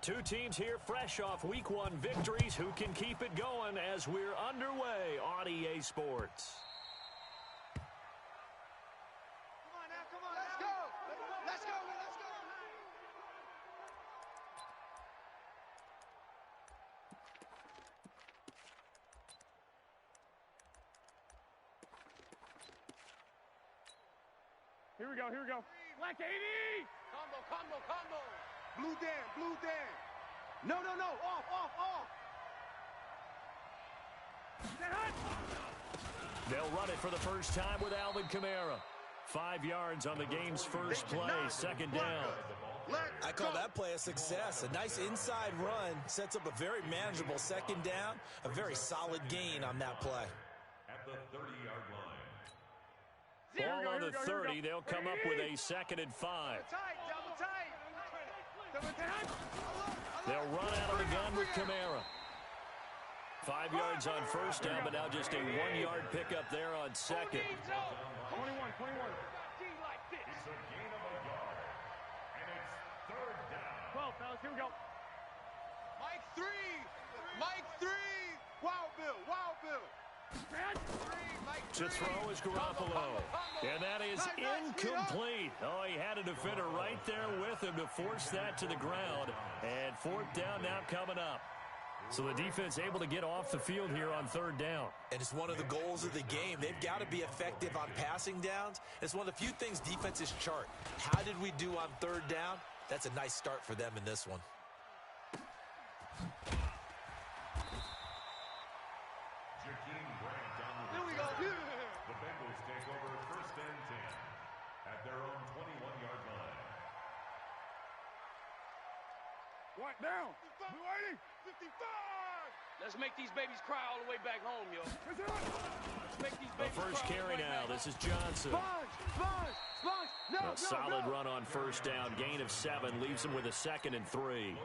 Two teams here fresh off Week 1 victories. Who can keep it going as we're underway on EA Sports? Come on now, come on. Let's go. Let's go. Let's go. Here we go, here we go. Black 80! Combo. Blue Dan. No. Off. They'll run it for the first time with Alvin Kamara. 5 yards on the game's first play, second down. I call that play a success. A nice inside run sets up a very manageable second down, a very solid gain on that play. At the 30-yard line. Ball on the 30, they'll come up with a 2nd and 5. Double tight. They'll run out of the gun with Kamara. 5 yards on first down, but now just a 1-yard pickup there on second. 21. It's a gain of a yard. And it's third down. 12, fellas, here we go. Mike 3. Wow, Bill. To throw is Garoppolo. And that is incomplete. Oh, he had a defender right there with him to force that to the ground. And 4th down now coming up. So the defense able to get off the field here on 3rd down. And it's one of the goals of the game. They've got to be effective on passing downs. It's one of the few things defenses chart. How did we do on 3rd down? That's a nice start for them in this one. The Bengals take over 1st and 10 at their own 21-yard line. What down? Blue 80. 55. Let's make these babies cry all the way back home, yo. Let's make these The babies first cry all carry the way now. back This is Johnson. Sponge. A solid run on first down. Gain of 7 leaves them with a 2nd and 3.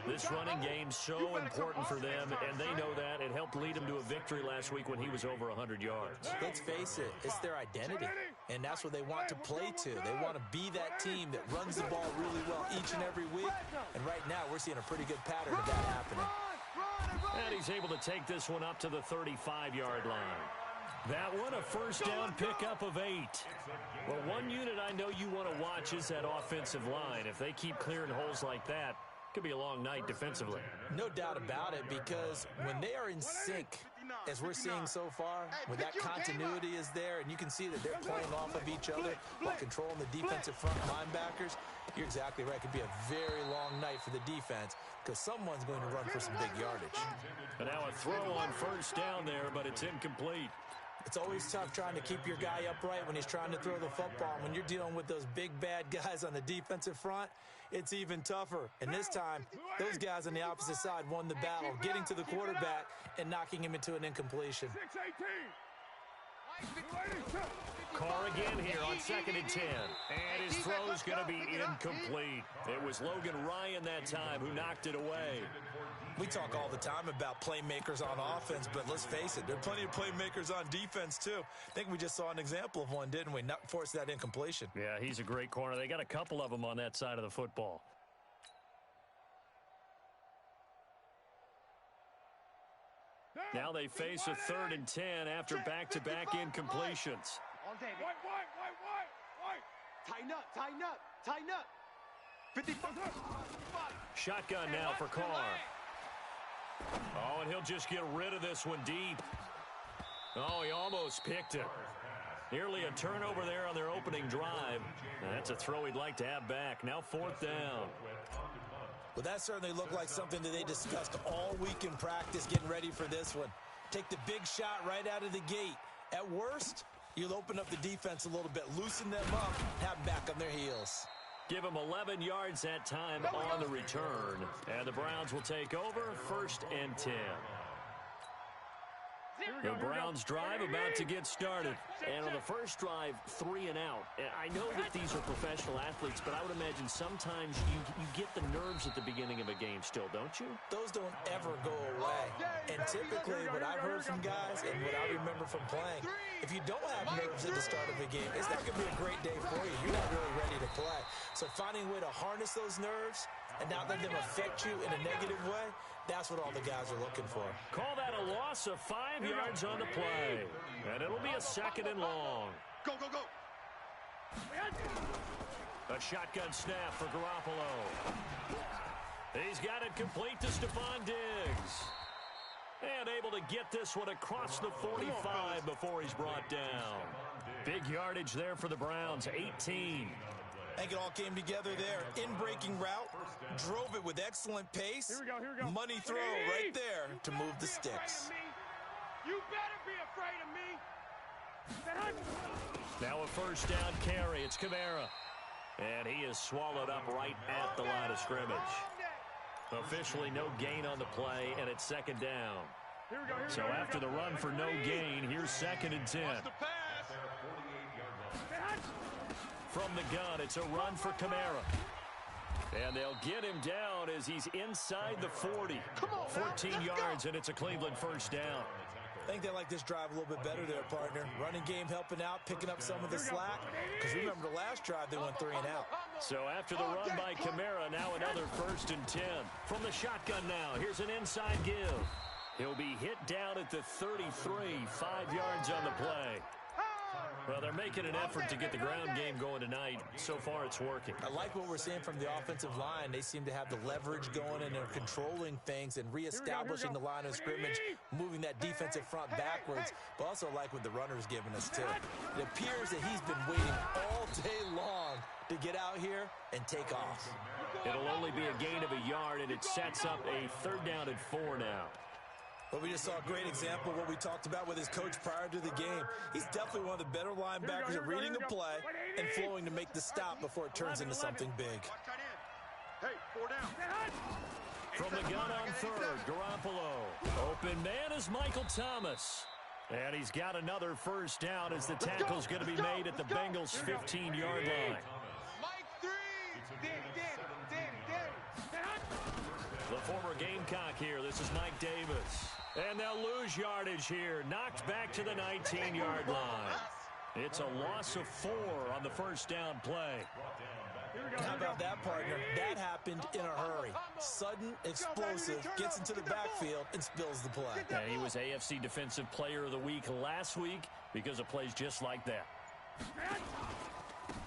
This running game so important for them, and they know that. It helped lead them to a victory last week when he was over 100 yards. Let's face it, it's their identity, and that's what they want to play to. They want to be that team that runs the ball really well each and every week, and right now we're seeing a pretty good pattern of that happening. And he's able to take this one up to the 35-yard line. That one, a first down pickup of 8. Well, one unit I know you want to watch is that offensive line. If they keep clearing holes like that, it could be a long night defensively. No doubt about it, because when they are in sync, as we're seeing so far, when that continuity is there and you can see that they're playing off of each other while controlling the defensive front linebackers, you're exactly right. It could be a very long night for the defense because someone's going to run for some big yardage. And now a throw on first down there, but it's incomplete. It's always tough trying to keep your guy upright when he's trying to throw the football. When you're dealing with those big, bad guys on the defensive front, it's even tougher. And this time, those guys on the opposite side won the battle, getting to the quarterback and knocking him into an incompletion. 6-18. Carr again here on 2nd and 10. And his throw's going to be incomplete. It was Logan Ryan that time who knocked it away. We talk all the time about playmakers on offense, but let's face it, there are plenty of playmakers on defense, too. I think we just saw an example of one, didn't we? Not force that incompletion. Yeah, he's a great corner. They got a couple of them on that side of the football. Now they face a 3rd and 10 after back-to-back incompletions. All day. White. Tighten up. 55. Shotgun now for Carr. Oh, and he'll just get rid of this one deep. Oh, he almost picked it. Nearly a turnover there on their opening drive. That's a throw he'd like to have back. Now 4th down. Well, that certainly looked like something that they discussed all week in practice, getting ready for this one. Take the big shot right out of the gate. At worst, you'll open up the defense a little bit, loosen them up, have them back on their heels. Give them 11 yards that time on the return. And the Browns will take over 1st and 10. The Browns drive about to get started. And on the first drive, 3 and out. I know that these are professional athletes, but I would imagine sometimes you get the nerves at the beginning of a game still, don't you? Those don't ever go away. And typically, what I've heard from guys and what I remember from playing, if you don't have nerves at the start of a game, it's not going to be a great day for you. You're not really ready to play. So finding a way to harness those nerves and not let them affect you in a negative way, that's what all the guys are looking for. Call that a loss of 5 yards on the play. And it'll be a 2nd and long. Go, go, go. A shotgun snap for Garoppolo. He's got it complete to Stephon Diggs. And able to get this one across the 45 before he's brought down. Big yardage there for the Browns, 18. I think it all came together there. In-breaking route, drove it with excellent pace. Here we go. Money throw right there to move the sticks. You better be afraid of me. Now a first down carry. It's Kamara. And he is swallowed up right at the line of scrimmage. Officially no gain on the play, and it's 2nd down. So after the run for no gain, here's 2nd and 10. From the gun, it's a run for Kamara. And they'll get him down as he's inside the 40. 14 yards, and it's a Cleveland first down. I think they like this drive a little bit better there, partner. Running game helping out, picking up some of the slack. Because remember, the last drive, they went 3 and out. So after the run by Kamara, now another 1st and 10. From the shotgun now, here's an inside give. He'll be hit down at the 33, 5 yards on the play. Well, they're making an effort to get the ground game going tonight. So far, it's working. I like what we're seeing from the offensive line. They seem to have the leverage going, and they're controlling things and reestablishing the line of scrimmage, moving that defensive front backwards, but also like what the runner's giving us, too. It appears that he's been waiting all day long to get out here and take off. It'll only be a gain of a yard, and it sets up a 3rd down and 4 now. Well, we just saw a great example of what we talked about with his coach prior to the game. He's definitely one of the better linebackers at reading the play and flowing to make the stop before it turns into something big. Hey, 4 down. From the gun on 3rd, Garoppolo. Open man is Michael Thomas. And he's got another first down as the tackle's going to be made at the Bengals' 15-yard line. Mike 3. The former Gamecock here. This is Mike Davis. And they'll lose yardage here. Knocked back to the 19-yard line. It's a loss of 4 on the first down play. How about that, partner? That happened in a hurry. Sudden, explosive, gets into the backfield and spills the play. And he was AFC Defensive Player of the Week last week because of plays just like that.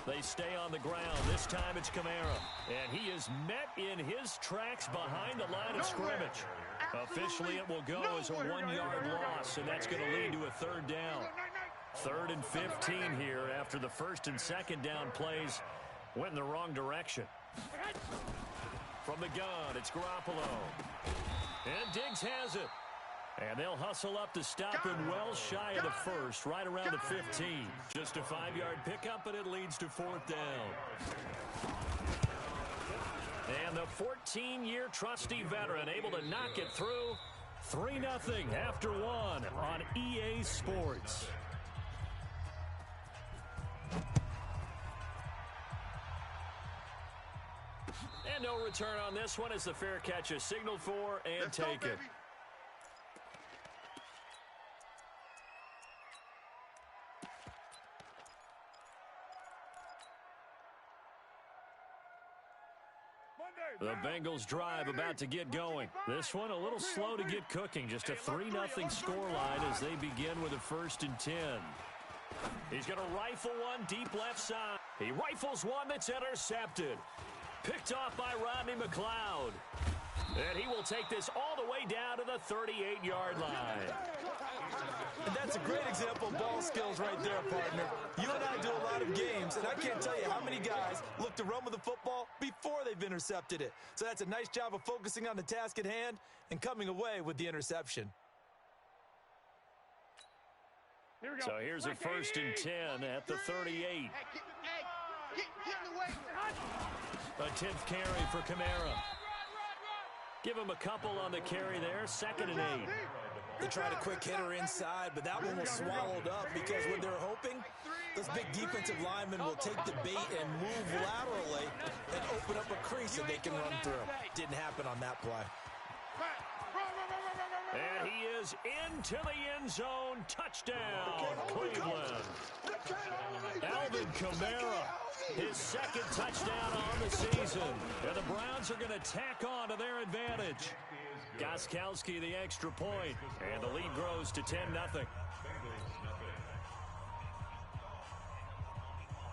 They stay on the ground. This time it's Kamara. And he is met in his tracks behind the line of scrimmage. Officially, it will go as a 1-yard loss, and that's going to lead to a 3rd down. 3rd and 15 here after the 1st and 2nd down plays went in the wrong direction. From the gun, it's Garoppolo. And Diggs has it. And they'll hustle up to stop him well shy of the 1st, right around the 15. Just a 5-yard pickup, but it leads to 4th down. And the 14-year trusty veteran able to knock it through. 3-0 after 1 on EA Sports. And no return on this one as the fair catch is signaled for and taken. The Bengals drive about to get going. This one a little slow to get cooking. Just a 3-0 scoreline as they begin with a 1st and 10. He's going to rifle one deep left side. He rifles one that's intercepted. Picked off by Rodney McLeod. And he will take this all the way down to the 38-yard line. And that's a great example of ball skills right there, partner. You and I do a lot of games, and I can't tell you how many guys look to run with the football before they've intercepted it. So that's a nice job of focusing on the task at hand and coming away with the interception. So here's a 1st and 10 at the 38. A 10th carry for Kamara. Give him a couple on the carry there. 2nd and 8. They tried a quick hitter inside, but that one was swallowed up because what they're hoping, those big defensive linemen will take the bait and move laterally and open up a crease that they can run through. Didn't happen on that play. And he is into the end zone. Touchdown, Cleveland. Alvin Kamara, his second touchdown on the season. And the Browns are going to tack on to their advantage. Gostkowski the extra point, and the lead grows to 10-0.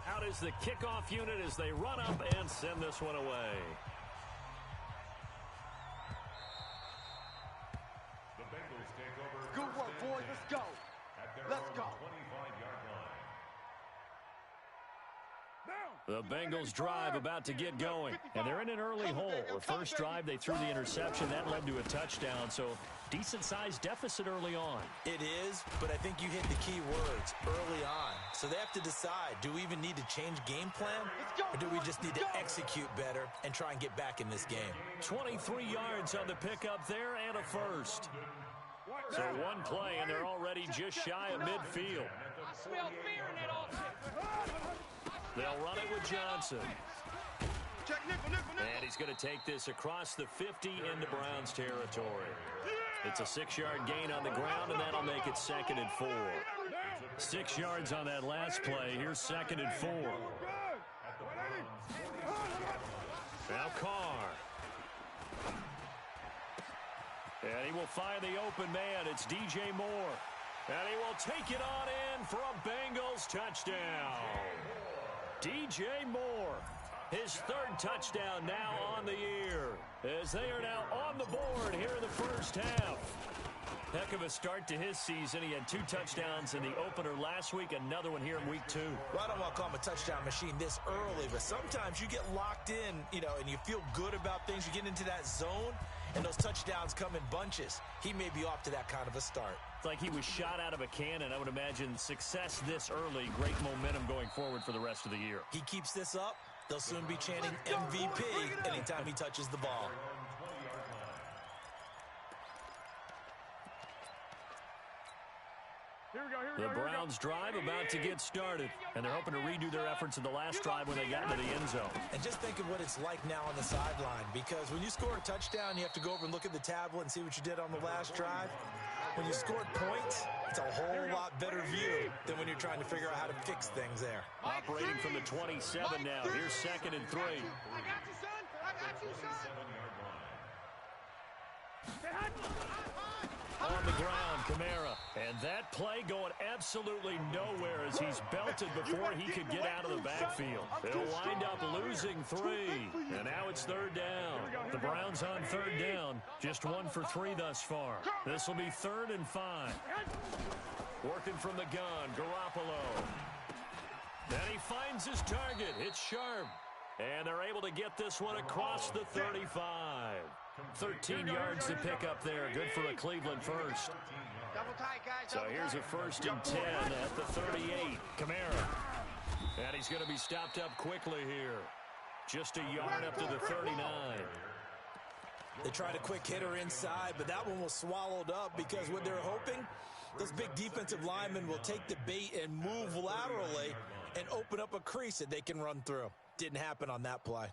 Out is the kickoff unit as they run up and send this one away. Good work, boys. Let's go. Let's go. The Bengals drive about to get going, and they're in an early hole. The first drive, they threw the interception. That led to a touchdown, so decent-sized deficit early on. It is, but I think you hit the key words early on. So they have to decide, do we even need to change game plan, or do we just need to execute better and try and get back in this game? 23 yards on the pickup there and a first. So one play, and they're already just shy of midfield. I smell fear in that offense. They'll run it with Johnson. Check nickel. And he's going to take this across the 50 into Browns territory. It's a 6-yard gain on the ground, and that'll make it 2nd and 4. 6 yards on that last play. Here's 2nd and 4. Now Carr. And he will find the open man. It's DJ Moore. And he will take it on in for a Bengals touchdown. DJ Moore, his 3rd touchdown now on the year, as they are now on the board here in the first half. Heck of a start to his season. He had 2 touchdowns in the opener last week, another one here in week 2. Well, I don't want to call him a touchdown machine this early, but sometimes you get locked in, and you feel good about things. You get into that zone, and those touchdowns come in bunches. He may be off to that kind of a start. It's like he was shot out of a cannon. I would imagine success this early, great momentum going forward for the rest of the year. He keeps this up, they'll soon be chanting MVP anytime he touches the ball. The Browns drive about to get started, and they're hoping to redo their efforts in the last drive when they got into the end zone. And just think of what it's like now on the sideline, because when you score a touchdown, you have to go over and look at the tablet and see what you did on the last drive. When you scored points, it's a whole lot better view than when you're trying to figure out how to fix things there. Operating from the 27 now. Here's 2nd and 3. I got you, son. I got you, son. On the ground, Kamara. And that play going absolutely nowhere as he's belted before he could get out of the backfield. They'll wind up losing 3. And now it's 3rd down. The Browns on 3rd down. Just 1 for 3 thus far. This will be 3rd and 5. Working from the gun, Garoppolo. Then he finds his target. It's Sharp. And they're able to get this one across the 35. 13 yards to pick up there. Good for a Cleveland first. So here's a 1st and 10 at the 38. Kamara. And he's going to be stopped up quickly here. Just a yard up to the 39. They tried a quick hitter inside, but that one was swallowed up because what they're hoping, those big defensive linemen will take the bait and move laterally and open up a crease that they can run through. Didn't happen on that play.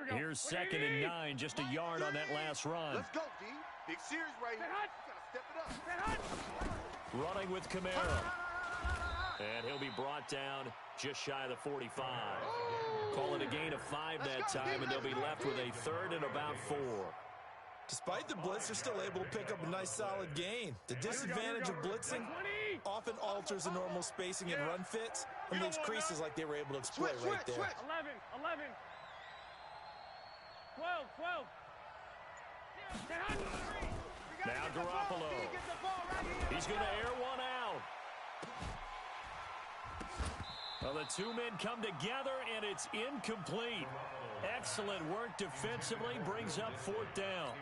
Here's 2nd and 9, just a yard on that last run. Let's go, D. Big series right here. You gotta step it up. Running with Kamara. And he'll be brought down just shy of the 45. Call it a gain of 5 that time, and they'll be left with a 3rd and about 4. Despite the blitz, they're still able to pick up a nice solid gain. The disadvantage of blitzing often alters the normal spacing and run fits and leaves creases like they were able to exploit right there. 11. 12. Now Garoppolo. He's going to air one out. Well, the 2 men come together, and it's incomplete. Excellent work defensively, brings up 4th down.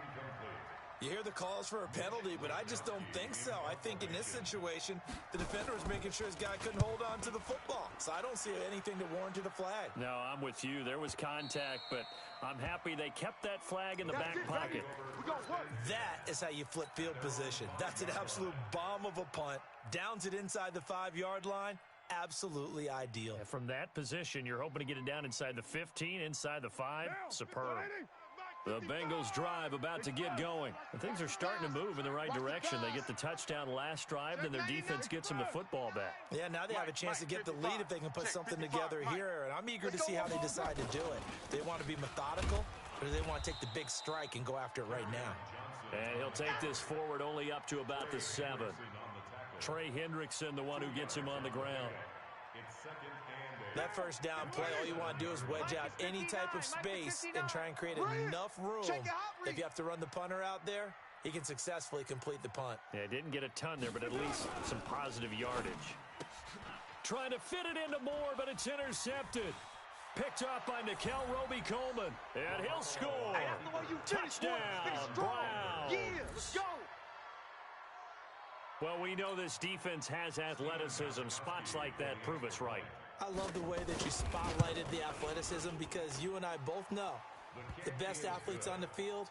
You hear the calls for a penalty, but I just don't think so. I think in this situation, the defender was making sure his guy couldn't hold on to the football. So I don't see anything to warrant a flag. No, I'm with you. There was contact, but I'm happy they kept that flag in the back pocket. That is how you flip field position. That's an absolute bomb of a punt. Downs it inside the 5-yard line. Absolutely ideal. And from that position, you're hoping to get it down inside the 15, inside the 5. Superb. The Bengals drive about to get going. And things are starting to move in the right direction. They get the touchdown last drive, then their defense gets them the football back. Yeah, now they have a chance to get the lead if they can put something together here. And I'm eager to see how they decide to do it. Do they want to be methodical, or do they want to take the big strike and go after it right now? And he'll take this forward only up to about the 7. Trey Hendrickson, the one who gets him on the ground. That first down play, all you want to do is wedge out any type of space and try and create enough room. If you have to run the punter out there, he can successfully complete the punt. Yeah, didn't get a ton there, but at least some positive yardage. Trying to fit it into Moore, but it's intercepted. Picked up by Nikel Roby-Coleman. And he'll score. Touchdown, Browns. Yeah, let's go. Well, we know this defense has athleticism. Spots like that prove us right. I love the way that you spotlighted the athleticism because you and I both know the best athletes on the field,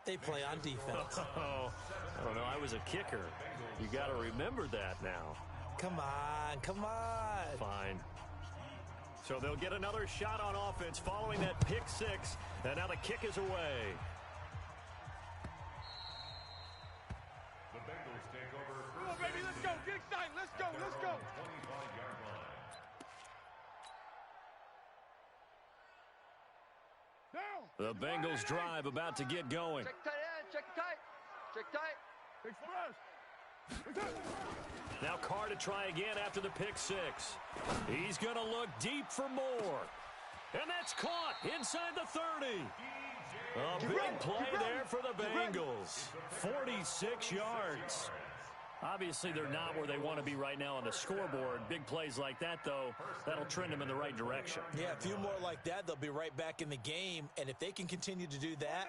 they play on defense. Oh, I don't know. I was a kicker. You got to remember that now. Come on, come on. Fine. So they'll get another shot on offense following that pick 6, and now the kick is away. The Bengals take over Come on, baby, let's go. Get excited. Let's go. Let's go. 25-yard line. Down. The Bengals drive about to get going. Check tight end. Check tight. Check tight. Express. Now Carr to try again after the pick 6. He's going to look deep for more. And that's caught inside the 30. A big play there for the Bengals. 46 yards. Obviously, they're not where they want to be right now on the scoreboard. Big plays like that, though, that'll trend them in the right direction. Yeah, a few more like that, they'll be right back in the game. And if they can continue to do that,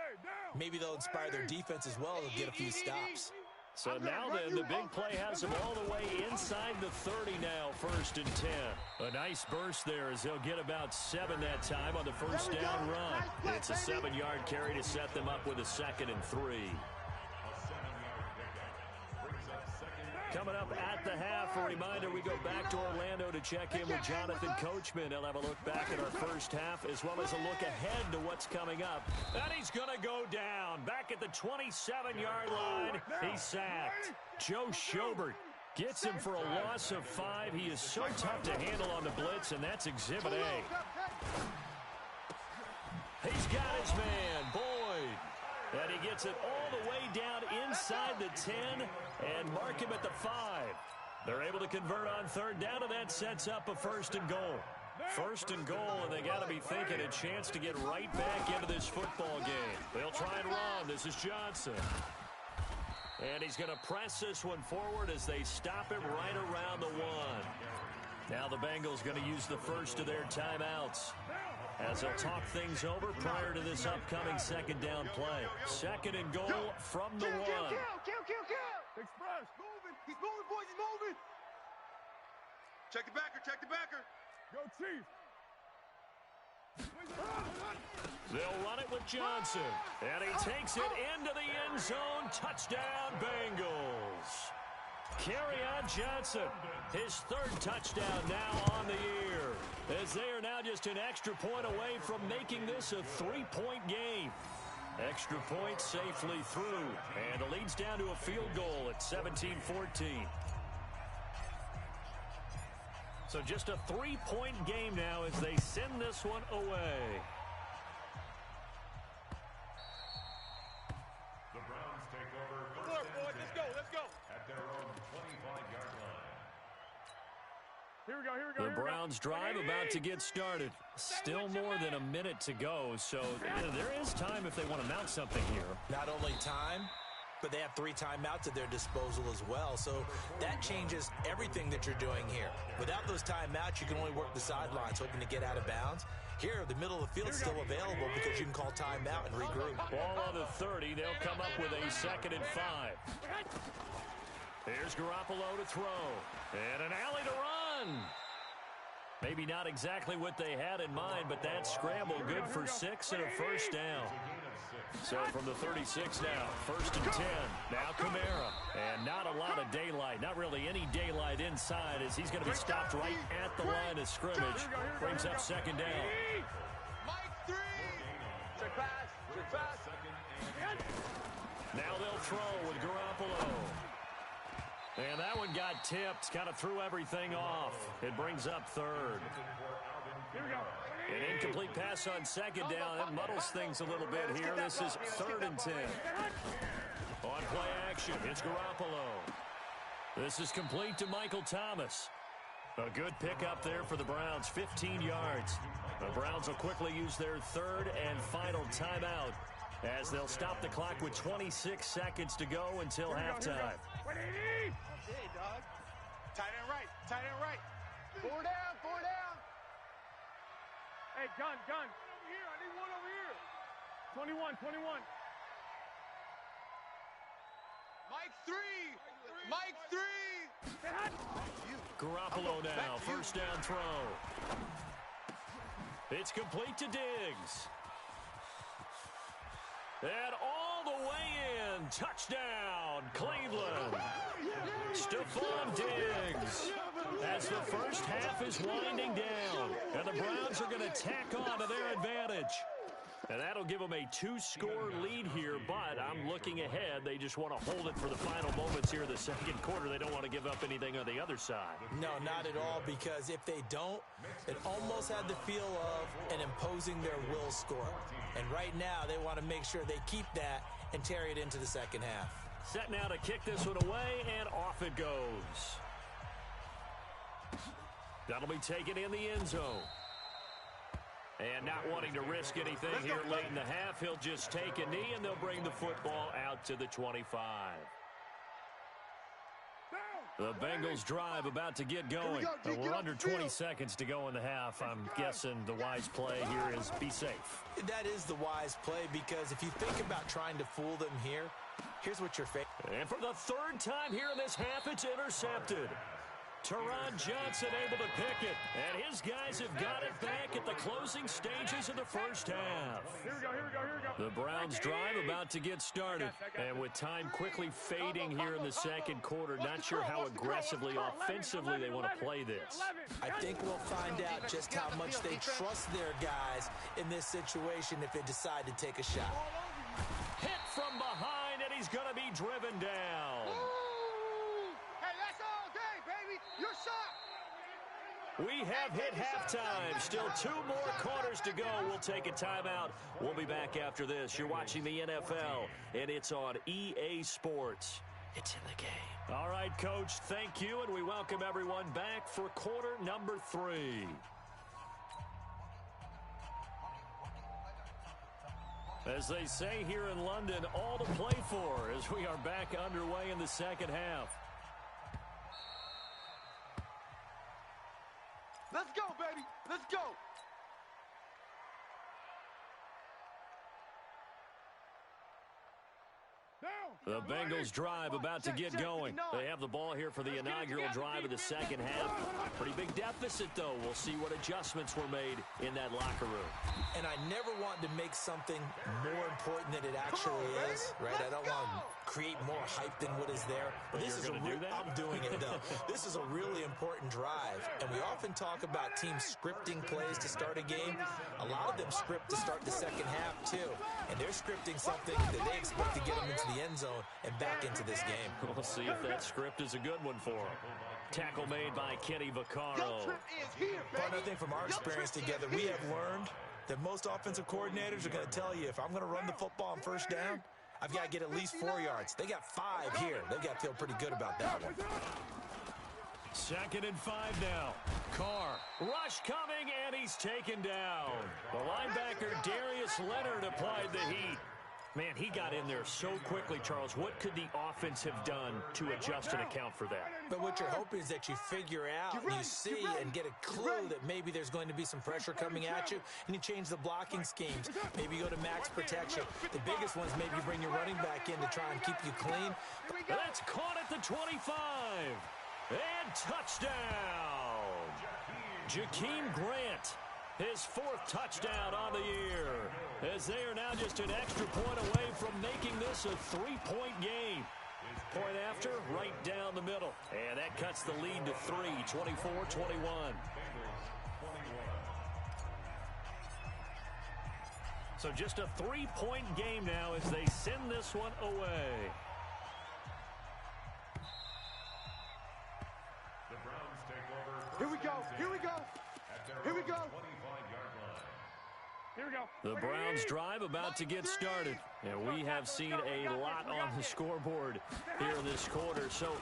maybe they'll inspire their defense as well and get a few stops. So now then, the big play has them all the way inside the 30 now, 1st and 10. A nice burst there as they'll get about 7 that time on the first down run. It's a 7-yard carry to set them up with a 2nd and 3. Coming up at the half, a reminder, we go back to Orlando to check in with Jonathan Coachman. He'll have a look back at our first half as well as a look ahead to what's coming up. And he's going to go down. Back at the 27-yard line, he's sacked. Joe Schobert gets him for a loss of 5. He is so tough to handle on the blitz, and that's Exhibit A. He's got his man, Boyd. And he gets it all the way down inside the 10 and mark him at the 5. They're able to convert on 3rd down, and that sets up a 1st and goal. 1st and goal, and they got to be thinking a chance to get right back into this football game. They'll try and run. This is Johnson. And he's going to press this one forward as they stop him right around the 1. Now the Bengals going to use the first of their timeouts as they'll talk things over prior to this upcoming 2nd down play. 2nd and goal from the 1. Express. Moving. He's moving, boys. He's moving. Check the backer. Check the backer. Go, Chief. They'll run it with Johnson. And he takes it into the end zone. Touchdown, Bengals. Kerryon Johnson, his 3rd touchdown now on the year, as they are now just an extra point away from making this a 3-point game. Extra point safely through, and it leads down to a field goal at 17-14. So just a 3-point game now as they send this one away. The Browns take over Come first on, boys. and Let's 10 go. Let's go. at their own 25-yard line. Here we go. Here we go. The Browns drive about to get started. Still more than a minute to go, so there is time if they want to mount something here. Not only time, but they have 3 timeouts at their disposal as well. So that changes everything that you're doing here. Without those timeouts, you can only work the sidelines, hoping to get out of bounds. Here, the middle of the field's still available because you can call timeout and regroup. Ball on the 30. They'll come up with a 2nd and 5. Here's Garoppolo to throw. And an alley to run. Maybe not exactly what they had in mind, but that scramble good for 6 and a first down. So from the 36 now, 1st and 10. Now Kamara. And not a lot of daylight. Not really any daylight inside as he's going to be stopped right at the line of scrimmage. Brings up 2nd down. Mike 3. Check pass. Check pass. Now they'll throw with Garoppolo. And that one got tipped. Kind of threw everything off. It brings up 3rd. Here we go. An incomplete pass on 2nd down. That muddles things a little bit here. This is 3rd and 10. On play action, it's Garoppolo. This is complete to Michael Thomas. A good pickup there for the Browns, 15 yards. The Browns will quickly use their 3rd and final timeout as they'll stop the clock with 26 seconds to go until halftime. Hey, dog. Tight end right. Tight end right. 4 down. 4 down. Hey, gun. Over here. I need one over here. 21. Mike 3. Mike 3. Garoppolo now, 1st down throw. It's complete to Diggs. And all the way in, touchdown, Cleveland. Stephon Diggs. As the first half is winding down, and the Browns are going to tack on to their advantage. And that'll give them a 2-score lead here, but I'm looking ahead. They just want to hold it for the final moments here in the 2nd quarter. They don't want to give up anything on the other side. No, not at all, because if they don't, it almost had the feel of an imposing their will score. And right now, they want to make sure they keep that and carry it into the 2nd half. Set now to kick this one away, and off it goes. That'll be taken in the end zone. And not wanting to risk anything here late in the half, he'll just take a knee, and they'll bring the football out to the 25. The Bengals drive about to get going. We're under 20 seconds to go in the half. I'm guessing the wise play here is be safe. That is the wise play, because if you think about trying to fool them here, here's what you're facing. And for the 3rd time here in this half, it's intercepted. Teron Johnson able to pick it, and his guys have got it back at the closing stages of the first half. Here we go. The Browns drive about to get started, and with time quickly fading here in the 2nd quarter, not sure how aggressively, offensively they want to play this. I think we'll find out just how much they trust their guys in this situation if they decide to take a shot. Hit from behind, and he's going to be driven down. Hey, that's all day, baby. Your shot. We have hit halftime. Still 2 more quarters to go. We'll take a timeout. We'll be back after this. You're watching the NFL, and it's on EA Sports. It's in the game. All right, Coach, thank you, and we welcome everyone back for quarter number 3. As they say here in London, all to play for as we are back underway in the 2nd half. Let's go, baby. Let's go. The Bengals drive about to get going. They have the ball here for the inaugural drive of the 2nd half. Pretty big deficit, though. We'll see what adjustments were made in that locker room. And I never want to make something more important than it actually is, right? I don't want to create more hype than what is there. But this is I'm doing it, though. This is a really important drive. And we often talk about teams scripting plays to start a game. A lot of them script to start the 2nd half, too. And they're scripting something that they expect to get them into the end zone and back into this game. We'll see if that script is a good one for them. Tackle made by Kenny Vaccaro. Another thing from our experience together, we have learned that most offensive coordinators are going to tell you, if I'm going to run the football on 1st down, I've got to get at least 4 yards. They got 5 here. They've got to feel pretty good about that one. 2nd and 5 now. Carr. Rush coming, and he's taken down. The linebacker, Darius Leonard, applied the heat. Man, he got in there so quickly, Charles. What could the offense have done to adjust and account for that? But what you're hoping is that you figure out, you see, and get a clue that maybe there's going to be some pressure coming at you, and you change the blocking schemes. Maybe you go to max protection. The biggest one's maybe you bring your running back in to try and keep you clean. That's caught at the 25. And touchdown. Jakeem Grant. His 4th touchdown on the year, as they are now just an extra point away from making this a 3-point game. Point after, right down the middle. And that cuts the lead to 3, 24-21. So just a 3-point game now as they send this one away. The Browns take over. Here we go. Here we go. Here we go. Here we go. The Browns drive about to get started. And we have seen a lot on the scoreboard here this quarter. So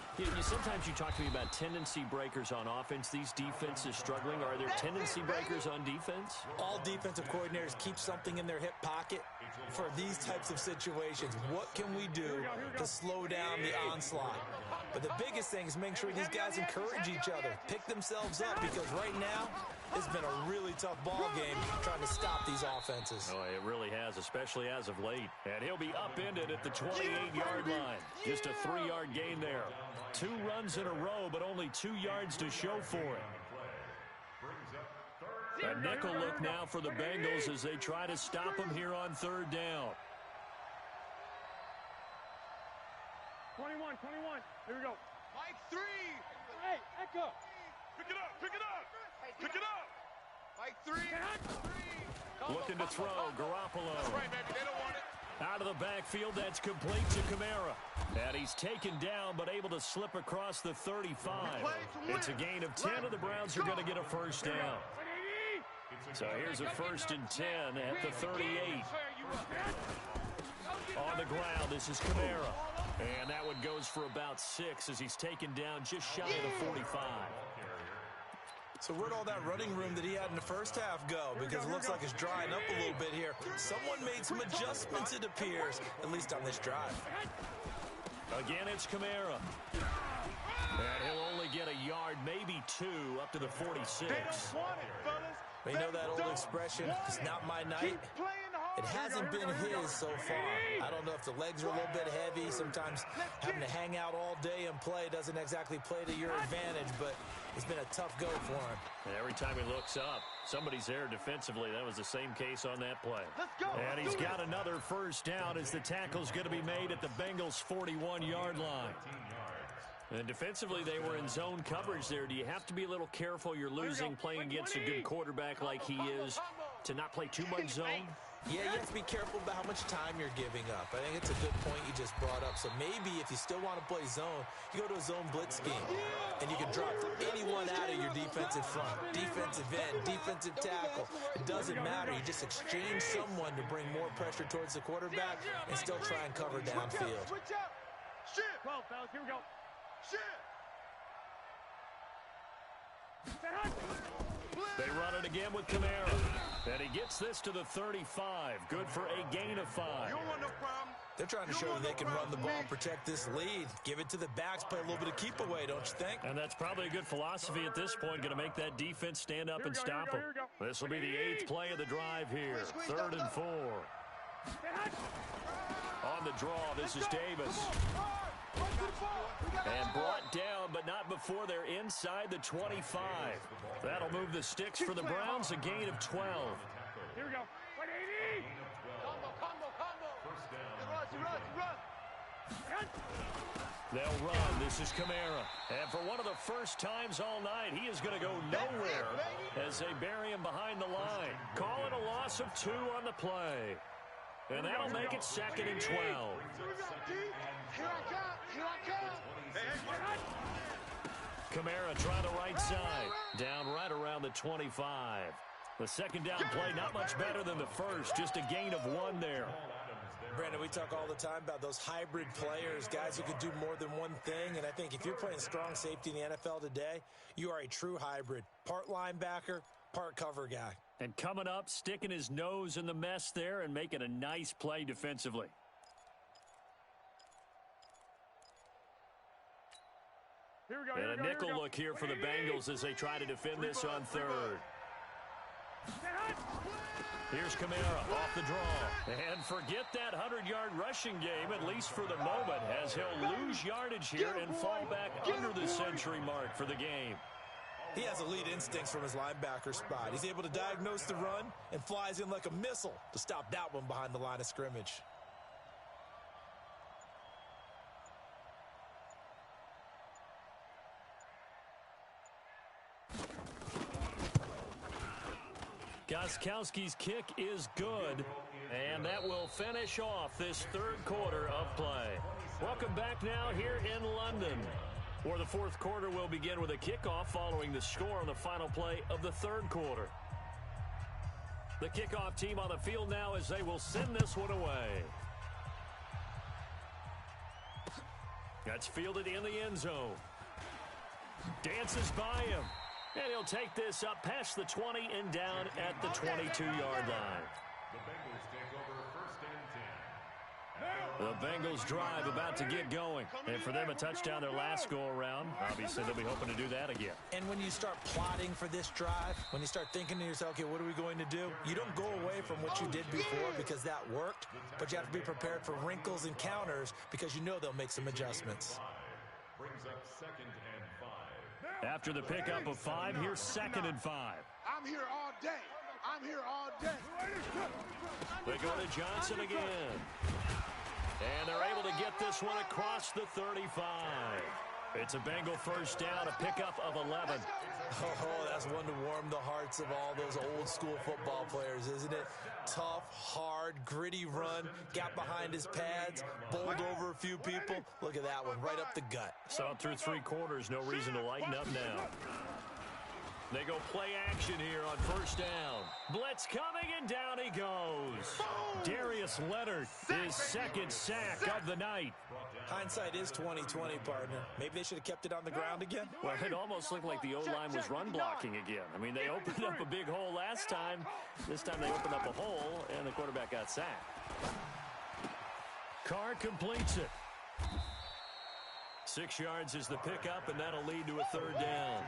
sometimes you talk to me about tendency breakers on offense. These defenses struggling. Are there tendency breakers on defense? All defensive coordinators keep something in their hip pocket for these types of situations. What can we do to slow down the onslaught? But the biggest thing is make sure these guys encourage each other, pick themselves up, because right now it's been a really tough ball game trying to stop these offenses. Oh, it really has, especially as of late. And he'll be upended at the 28-yard line. Just a 3-yard gain there. 2 runs in a row, but only 2 yards to show for it. A nickel look now for the Bengals as they try to stop him here on 3rd down. 21. Here we go. Mike 3. Hey, Echo. Pick it up. Pick it up. Pick it up. Mike 3. Looking to throw, Garoppolo. That's right, baby. They don't want it. Out of the backfield, that's complete to Kamara. And he's taken down, but able to slip across the 35. It's a gain of 10, and the Browns are going to get a first down. So here's a 1st and 10 at the 38. On the ground, this is Kamara. And that one goes for about 6 as he's taken down just shy of the 45. So where'd all that running room that he had in the first half go? Because it looks like it's drying up a little bit here. Someone made some adjustments, it appears, at least on this drive. Again, it's Kamara. And he'll only get a yard, maybe 2, up to the 46. You know that old expression, it's not my night? It hasn't been his so far. I don't know if the legs are a little bit heavy. Sometimes having to hang out all day and play doesn't exactly play to your advantage, but it's been a tough go for him. And every time he looks up, somebody's there defensively. That was the same case on that play. And he's got another first down as the tackle's going to be made at the Bengals' 41-yard line. And defensively, they were in zone coverage there. Do you have to be a little careful? You're losing playing against a good quarterback like he is to not play too much zone? Yeah, you have to be careful about how much time you're giving up. I think it's a good point you just brought up. So maybe if you still want to play zone, you go to a zone blitz scheme. And you can drop anyone out of your defensive front. Defensive end, defensive tackle. It doesn't matter. You just exchange someone to bring more pressure towards the quarterback and still try and cover downfield. Switch out. Shit. 12, fellas. Here we go. Shit. They run it again with Kamara. And he gets this to the 35. Good for a gain of 5. You don't want no problem. They're trying to show that they can run the ball, protect this lead. Give it to the backs, play a little bit of keep away, don't you think? And that's probably a good philosophy at this point, going to make that defense stand up and stop them. This will be the 8th play of the drive here. 3rd and 4. On the draw, this is Davis. And brought down, but not before they're inside the 25. That'll move the sticks for the Browns, a gain of 12. Here we go. 180. They'll run. This is Kamara. And for one of the first times all night, he is going to go nowhere as they bury him behind the line. Call it a loss of 2 on the play. And that'll make it 2nd and 12. Here I come. Kamara trying the right side. Down right around the 25. The second down play, not much better than the first. Just a gain of 1 there. Brandon, we talk all the time about those hybrid players, guys who can do more than one thing. And I think if you're playing strong safety in the NFL today, you are a true hybrid. Part linebacker, part cover guy. And coming up, sticking his nose in the mess there and making a nice play defensively. Here we go, And a nickel look here for the Bengals as they try to defend this on third. Here's Kamara off the draw. And forget that 100-yard rushing game, at least for the moment, as he'll lose yardage here and fall back under the century mark for the game. He has elite instincts from his linebacker spot. He's able to diagnose the run and flies in like a missile to stop that one behind the line of scrimmage. Gostkowski's kick is good, and that will finish off this third quarter of play. Welcome back now here in London, where the fourth quarter will begin with a kickoff following the score on the final play of the third quarter. The kickoff team on the field now as they will send this one away. That's fielded in the end zone. Dances by him. And he'll take this up past the 20 and down at the 22-yard line. The Bengals drive about to get going. And for them, a touchdown their last go-around. Obviously, they'll be hoping to do that again. And when you start plotting for this drive, when you start thinking to yourself, okay, what are we going to do? You don't go away from what you did before because that worked, but you have to be prepared for wrinkles and counters because you know they'll make some adjustments. Brings up 2nd and 5. After the pickup of 5, here's 2nd and 5. I'm here all day. I'm here all day. They go to Johnson again. And they're able to get this one across the 35. It's a Bengal first down, a pickup of 11. Oh, that's one to warm the hearts of all those old school football players, isn't it? Tough, hard, gritty run, got behind his pads, bowled over a few people. Look at that one, right up the gut. Saw it through 3 quarters, no reason to lighten up now. They go play action here on first down. Blitz coming, and down he goes. Darius Leonard, his 2nd sack of the night. Hindsight is 20/20, partner. Maybe they should have kept it on the ground again. Well, it almost looked like the O-line was run blocking again. I mean, they opened up a big hole last time. This time they opened up a hole, and the quarterback got sacked. Carr completes it. 6 yards is the pickup, and that'll lead to a 3rd down.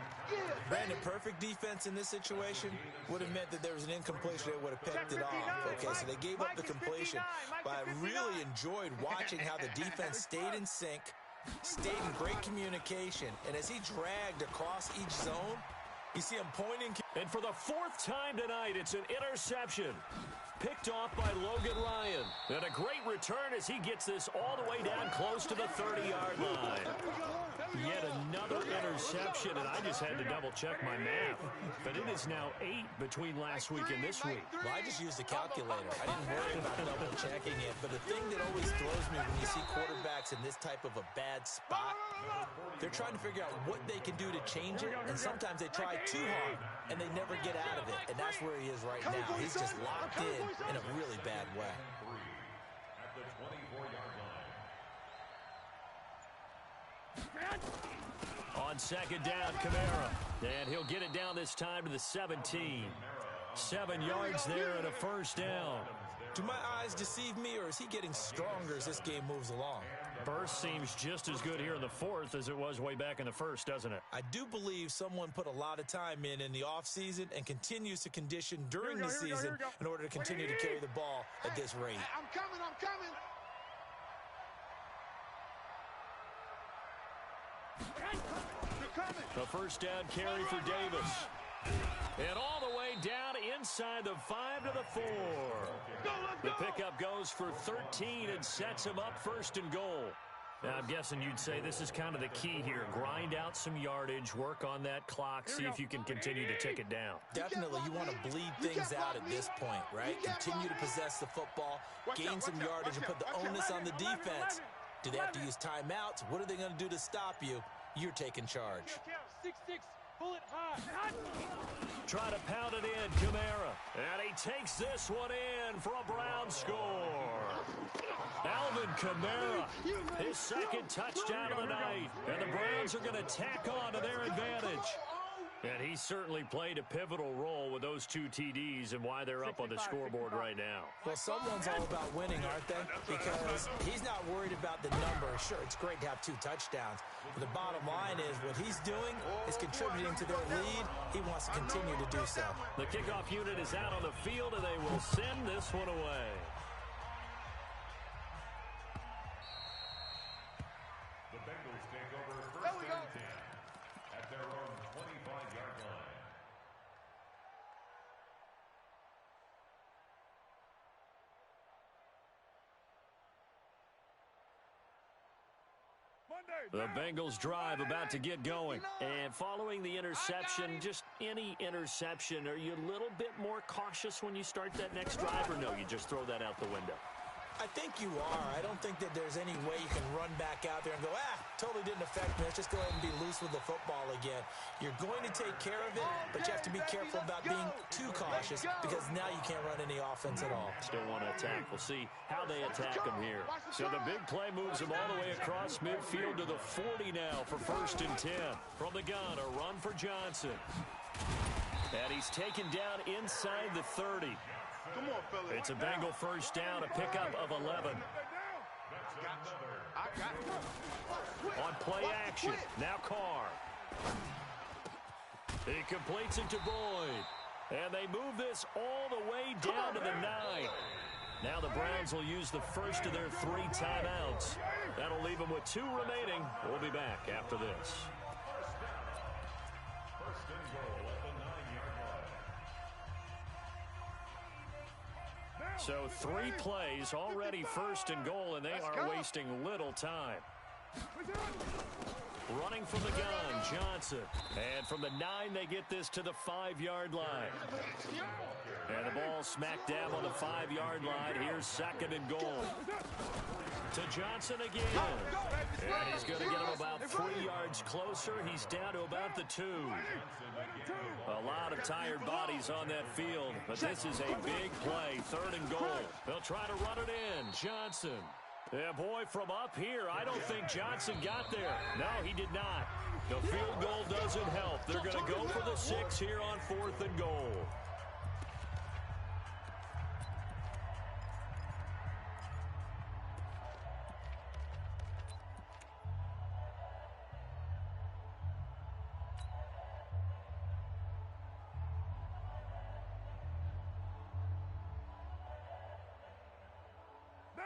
Brandon, perfect defense in this situation would have meant that there was an incompletion. They would have picked it off. Okay, so they gave up the completion. But I really enjoyed watching how the defense stayed in sync, stayed in great communication, and as he dragged across each zone, you see him pointing. And for the 4th time tonight, it's an interception. Picked off by Logan Ryan. And a great return as he gets this all the way down close to the 30-yard line. Yet another interception, and I just had to double-check my math. But it is now 8 between last week and this week. Well, I just used a calculator. I didn't worry about double-checking it. But the thing that always throws me when you see quarterbacks in this type of a bad spot, they're trying to figure out what they can do to change it. And sometimes they try too hard, and they never get out of it. And that's where he is right now. He's just locked in a really bad way. At the 24-yard line. On 2nd down, Kamara. And he'll get it down this time to the 17. 7 yards there and a 1st down. Do my eyes deceive me, or is he getting stronger as this game moves along? Burst seems just as good here in the 4th as it was way back in the 1st, doesn't it? I do believe someone put a lot of time in the offseason and continues to condition during the season in order to continue to carry the ball at this rate. I'm coming, I'm coming. They're coming. A 1st down carry for Davis. And all the way down inside the 5 to the 4. The pickup goes for 13 and sets him up 1st and goal. Now, I'm guessing you'd say this is kind of the key here. Grind out some yardage, work on that clock, see if you can continue to tick it down. Definitely, you want to bleed things out at this point, right? Continue to possess the football, gain some yardage, and put the onus on the defense. Do they have to use timeouts? What are they going to do to stop you? You're taking charge. 6-6. Pull it high. Try to pound it in, Kamara. And he takes this one in for a Brown score. Alvin Kamara, his 2nd touchdown of the night. And the Browns are going to tack on to their advantage. And he certainly played a pivotal role with those 2 TDs and why they're up on the scoreboard right now. Well, someone's all about winning, aren't they? Because he's not worried about the number. Sure, it's great to have 2 touchdowns. But the bottom line is what he's doing is contributing to their lead. He wants to continue to do so. The kickoff unit is out on the field, and they will send this one away. The Bengals take over first and 10 at their own 25-yard line. The Bengals drive about to get going. And following the interception, just any interception, are you a little bit more cautious when you start that next drive, or no, you just throw that out the window? I think you are. I don't think that there's any way you can run back out there and go, totally didn't affect me. Let's just go ahead and be loose with the football again. You're going to take care of it, but you have to be careful about being too cautious because now you can't run any offense at all. Still want to attack. We'll see how they attack him here. So the big play moves him all the way across midfield to the 40 now for first and 10. From the gun, a run for Johnson. And he's taken down inside the 30. Come on, fellas. It's a Bengal first down, a pickup of 11. I got you. On play action, now Carr. He completes it to Boyd. And they move this all the way down to the 9. Now the Browns will use the first of their 3 timeouts. That'll leave them with 2 remaining. We'll be back after this. First and goal at the 9-yard line. So 3 plays, already first and goal, and they are wasting little time. Running from the gun, Johnson. And from the 9, they get this to the 5-yard line. And the ball smack dab on the 5-yard line. Here's second and goal. To Johnson again. And he's going to get him about 3 yards closer. He's down to about the 2. A lot of tired bodies on that field, but this is a big play. Third and goal. They'll try to run it in. Johnson. Yeah, boy, from up here, I don't think Johnson got there. No, he did not. The field goal doesn't help. They're going to go for the 6 here on 4th and goal.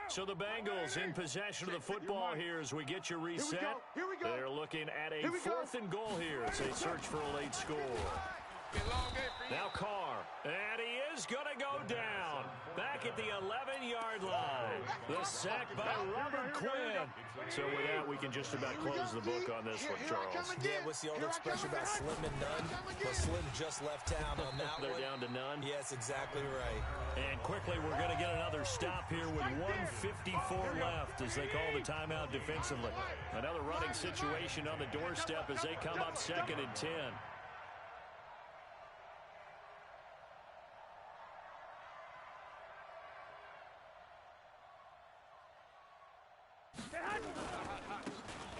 So the Bengals in possession of the football here as we get you reset. Here we go. They're looking at a 4th and goal here as they search for a late score. Now Carr, and he is going to go down. Back at the 11-yard line. The sack by Robert Quinn. So with that, we can just about close the book on this one, Charles. Yeah, what's the old expression about slim and none? Well, Slim just left town on that They're one. down to none. Yes, exactly right. And quickly, we're going to get another stop here with 1:54 left as they call the timeout defensively. Another running situation on the doorstep as they come up 2nd and 10.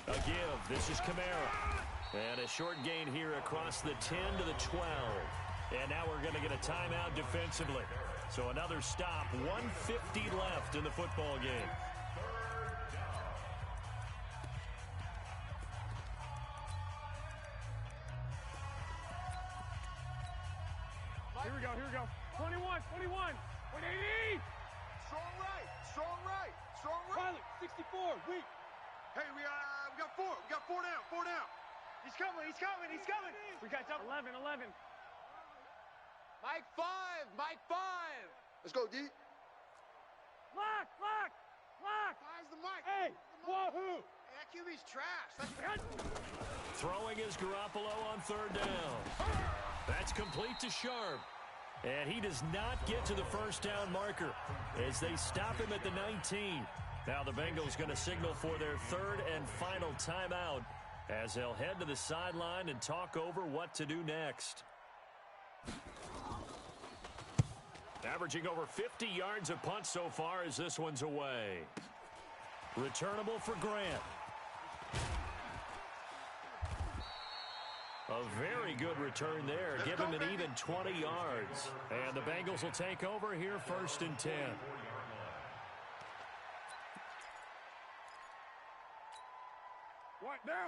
A give. This is Kamara. And a short gain here across the 10 to the 12. And now we're going to get a timeout defensively. So another stop. 1:50 left in the football game. Here we go, here we go. 21, 21. 180. Strong right. Strong right. Strong right. Pilot, 64. Weak. Hey, we got 4. We got 4 down. 4 down. He's coming, he's coming, he's coming. We got 11, 11. Mike 5, Mike 5. Let's go, D. Lock, lock, lock. Five's the mic. Hey, wahoo. Hey, that QB's trash. Throwing is Garoppolo on 3rd down. That's complete to Sharp. And he does not get to the first down marker as they stop him at the 19. Now the Bengals going to signal for their 3rd and final timeout as they'll head to the sideline and talk over what to do next. Averaging over 50 yards a punt so far as this one's away. Returnable for Grant. A very good return there. Give him an even 20 yards. And the Bengals will take over here 1st and 10.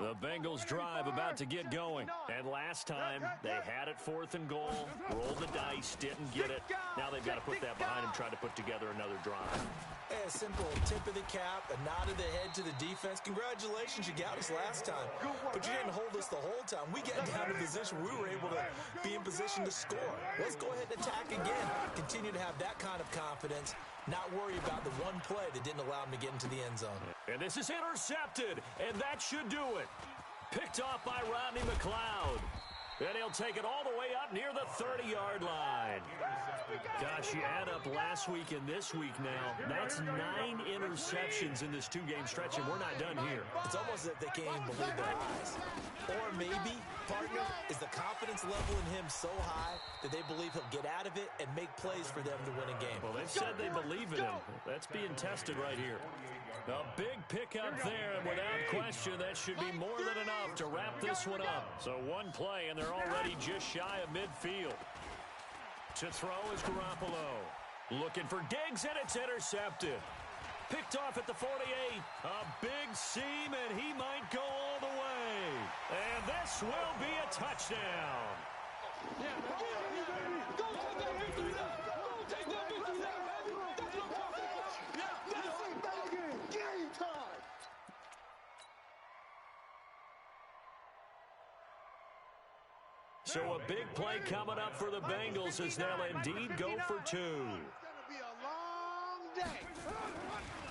The Bengals drive about to get going. And last time, they had it 4th and goal, rolled the dice, didn't get it. Now they've got to put that behind them, try to put together another drive. Hey, a simple tip of the cap, a nod of the head to the defense. Congratulations, you got us last time. But you didn't hold us the whole time. We got down to position we were able to be in position to score. Let's go ahead and attack again. Continue to have that kind of confidence. Not worry about the one play that didn't allow him to get into the end zone. And this is intercepted, and that should do it. Picked off by Rodney McLeod. And he'll take it all the way up near the 30-yard line. Gosh, you add up last week and this week now. That's 9 interceptions in this 2-game stretch, and we're not done here. It's almost as if they can't even believe their eyes. Or maybe, partner, is the confidence level in him so high that they believe he'll get out of it and make plays for them to win a game. Well, they've said they believe in him. That's being tested right here. A big pickup there, and without question, that should be more than enough to wrap this one up. So one play, and they're already just shy of midfield. To throw is Garoppolo. Looking for Diggs, and it's intercepted. Picked off at the 48. A big seam, and he might go all the way. And this will be a touchdown. So a big play coming up for the Bengals as they'll indeed go for 2.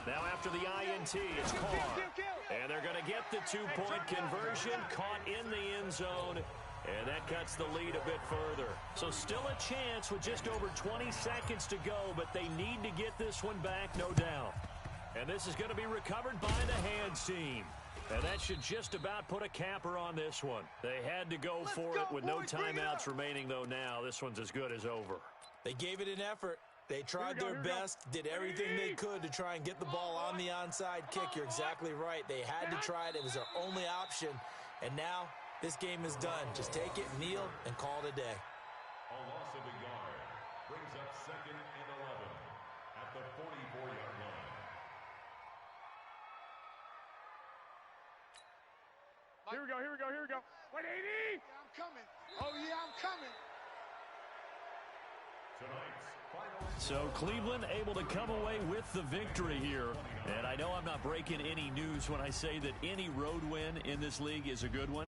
Now after the INT, it's Carr. And they're going to get the 2-point conversion, caught in the end zone. And that cuts the lead a bit further. So still a chance with just over 20 seconds to go, but they need to get this one back, no doubt. And this is going to be recovered by the hands team. And that should just about put a capper on this one. They had to go for it with no timeouts remaining, though now. This one's as good as over. They gave it an effort. They tried their best, did everything they could to try and get the ball on the onside kick. You're exactly right. They had to try it. It was their only option. And now this game is done. Just take it, kneel, and call it a day. A loss of a yard brings up 2nd and 11 at the 44-yard line. Here we go, here we go, here we go. 180! Yeah, I'm coming. Oh, yeah, I'm coming. Tonight's final. So Cleveland able to come away with the victory here. And I know I'm not breaking any news when I say that any road win in this league is a good one.